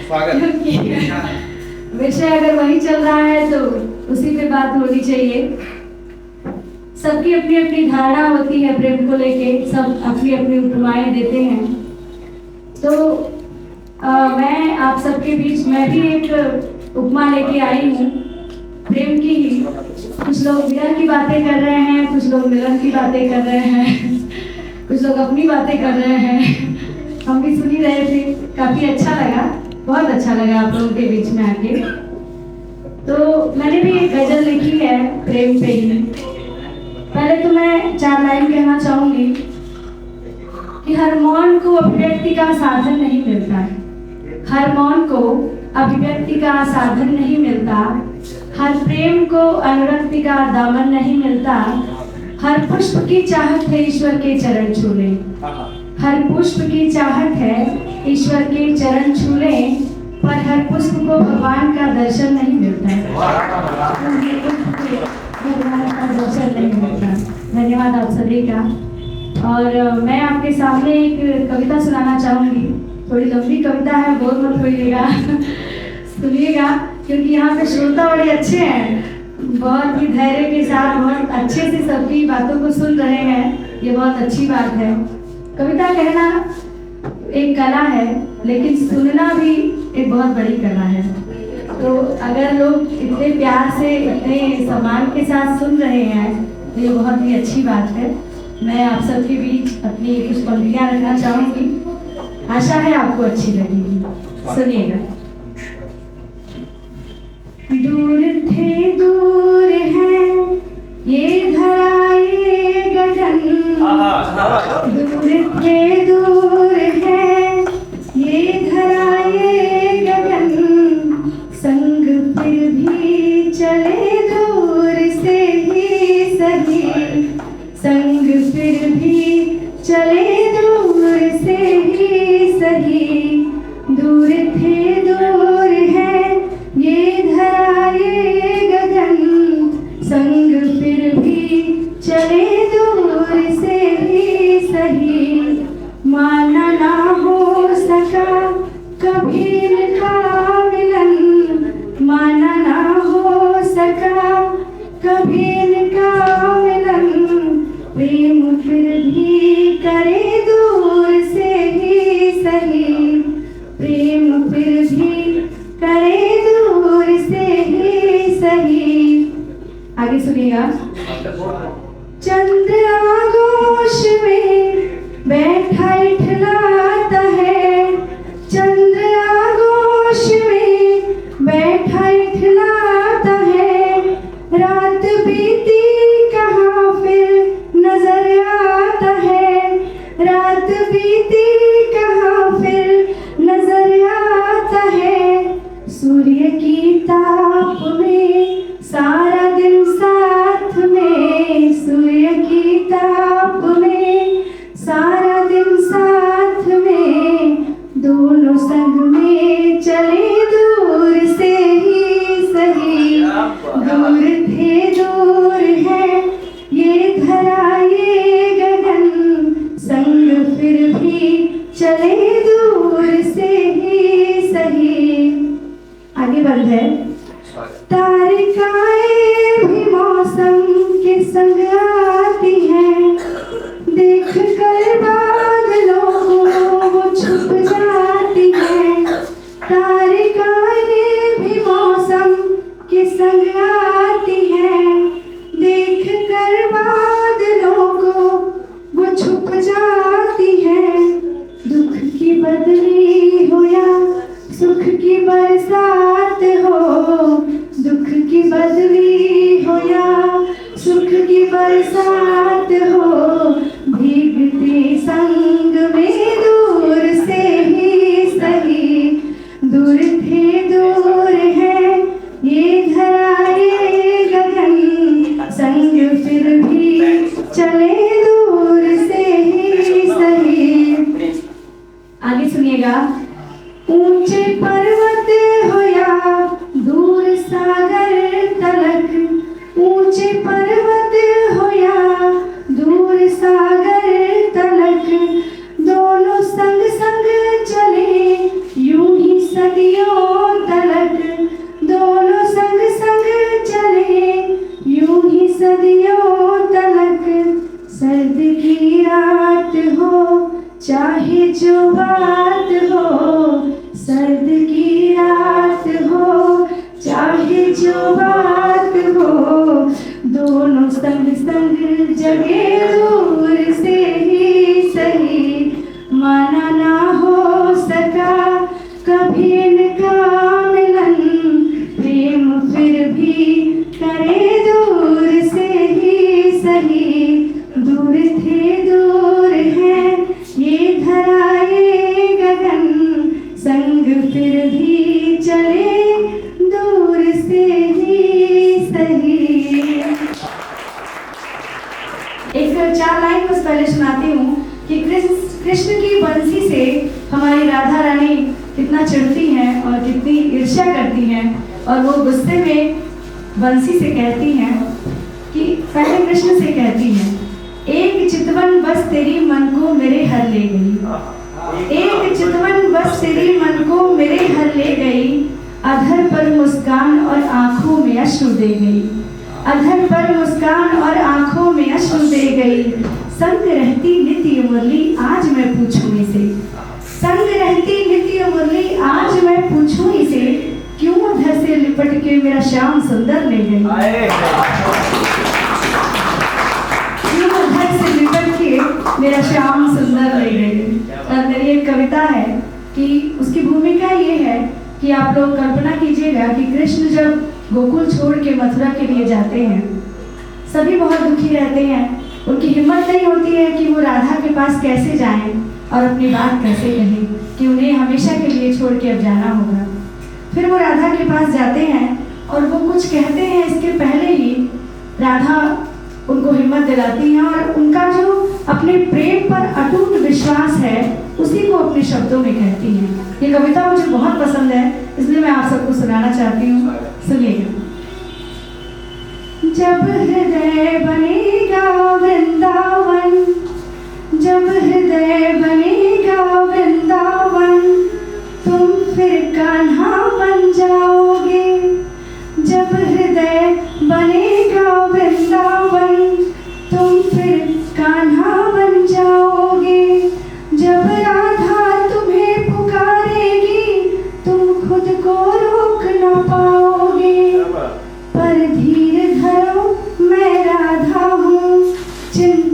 क्योंकि विषय अगर वही चल रहा है तो उसी पे बात होनी चाहिए। सबकी अपनी अपनी धारणा होती है प्रेम को लेके, सब अपनी अपनी उपमाएं देते हैं। तो मैं आप सबके बीच मैं भी एक उपमा लेके आई हूँ प्रेम की ही। कुछ लोग मिलन की बातें कर रहे हैं, कुछ लोग मिलन की बातें कर रहे हैं, कुछ लोग अपनी बातें कर रहे हैं। हम भी सुन ही रहे थे, काफी अच्छा लगा, बहुत अच्छा लगा आप लोगों के बीच में आके। तो मैंने भी एक गजल लिखी है प्रेम पे ही। पहले तो मैं 4 लाइन कहना चाहूंगी कि हर मौन को अभिव्यक्ति का साधन नहीं मिलता है, हर मौन को अभिव्यक्ति का साधन नहीं मिलता, हर प्रेम को अनुरक्ति का दामन नहीं मिलता, हर पुष्प की चाहत है ईश्वर के चरण छू ले, हर पुष्प की चाहत है ईश्वर के चरण छू ले, पर हर पुष्प को भगवान का दर्शन नहीं मिलता है, भगवान का दर्शन नहीं मिलता। धन्यवाद आप सभी का। और मैं आपके सामने एक कविता सुनाना चाहूंगी। थोड़ी लंबी कविता है, बोर मत होइएगा, सुनिएगा, क्योंकि यहाँ पे श्रोता बड़े अच्छे हैं, बहुत ही धैर्य के साथ बहुत अच्छे से सबकी बातों को सुन रहे हैं, ये बहुत अच्छी बात है। कविता कहना एक कला है, लेकिन सुनना भी एक बहुत बड़ी कला है। तो अगर लोग इतने प्यार से इतने सम्मान के साथ सुन रहे हैं तो ये बहुत ही अच्छी बात है। मैं आप सबके बीच अपनी कुछ पंक्तियाँ रखना चाहूँगी, आशा है आपको अच्छी लगेगी। सुनिएगा। दूर थे दूर है ये धरा ये गगन, दूर थे दूर है ये धरा ये गगन, संग फिर भी चले दूर से ही सही, संग फिर भी चले दूर से ही सही, दूर थे दूर है ये धरा ये गगन, संग फिर भी चले दूर से ही सही, माना ना हो सका कभी इनका मिलन, माना ना हो सका कभी इनका मिलन, प्रेम फिर भी करे दूर से ही सही, प्रेम फिर भी करे दूर से ही सही। आगे सुनिएगा। चंद्र आगोश में बैठा इठलाता है, चंद्र आगोश में बैठा इठलाता है, रात बीती कहाँ फिर नजर आता है, रात बीती कहाँ फिर नजर आता है, सूर्य की ताप में सारा दिन साथ में, सूर्य की ताप में सारा दिन साथ में, दोनों संग में चले दूर से ही सही, दूर थे दूर है ये धरा ये गगन, संग फिर भी चले दूर से ही सही। आगे बढ़ है। तारिकाएं भी मौसम के संग आती हैं, देख कर बादलों को वो छुप जाती हैं, तारिकाएं भी मौसम के संग आती हैं, देख कर बादलों को वो छुप जाती हैं, दुख की बदली हो या सुख की बरसात हो, दुख की बदली हो या सुख की बरसात हो, भीगते संग में दूर से ही सही, दूर थे दूर है ये धरा ये गगन, संग फिर भी चले दूर से ही सही। आगे सुनिएगा। ऊंचे पर्वत हो या दूर सागर तलक, ऊंचे पर्वत हो या दूर सागर तलक, दोनों सदियों तलक सर्द की रात हो, चाहे जो बात हो, सर्द की रात हो, चाहे जो बात हो, दोनों संग संग जगे दूर से ही सही, माना ना हो सका कभी इनका मिलन, प्रेम फिर भी करे दूर से ही सही, दूर थे दूर है ये धरा ये गगन, संग फिर भी चले दूर से ही सही। एक 4 लाइन बस पहले सुनाती हूँ कि कृष्ण की बंसी से हमारी राधा रानी कितना चिढ़ती हैं और कितनी ईर्ष्या करती हैं, और वो गुस्से में बंसी से कहती हैं कि पहले कृष्ण से कहती हैं, एक चितवन बस तेरी मन को मेरे हर ले गई, एक चितवन बस तेरी मन को मेरे हर ले गई, अधर पर मुस्कान और आंखों में अश्रु दे गई, अधर पर मुस्कान और आंखों में अश्रु दे गई, संग रहती नित्य मुरली आज मैं पूछूं इसे, संग रहती नित्य मुरली आज मैं पूछूं इसे, क्यों अधर से लिपट के मेरा श्याम सुंदर ले गई, क्यों अधर से लिपट के मेरा श्याम सुंदर ले गई। और मेरी एक कविता है कि उसकी भूमिका ये है कि आप लोग कल्पना कीजिएगा कि कृष्ण जब गोकुल छोड़ के मथुरा के लिए जाते हैं, सभी बहुत दुखी रहते हैं, उनकी हिम्मत नहीं होती है कि वो राधा के पास कैसे जाएं और अपनी बात कैसे कहें कि उन्हें हमेशा के लिए छोड़ के अब जाना होगा। फिर वो राधा के पास जाते हैं और वो कुछ कहते हैं, इसके पहले ही राधा उनको हिम्मत दिलाती हैं और उनका जो अपने प्रेम पर अटूट विश्वास है उसी को अपने शब्दों में कहती हैं। ये कविता मुझे बहुत पसंद है, इसलिए मैं आप सबको सुनाना चाहती हूँ, सुनिएगा। जब हृदय बनेगा वृंदावन, जब हृदय बनेगा वृंदावन, तुम फिर कान्हा बन जाओगे, जब हृदय बनेगा वृंदावन, तुम फिर कान्हा बन जाओगे, जब राधा तुम्हें पुकारेगी तुम खुद को रोक ना पाओगे, पर धीर धरो मैं राधा हूँ, चिंता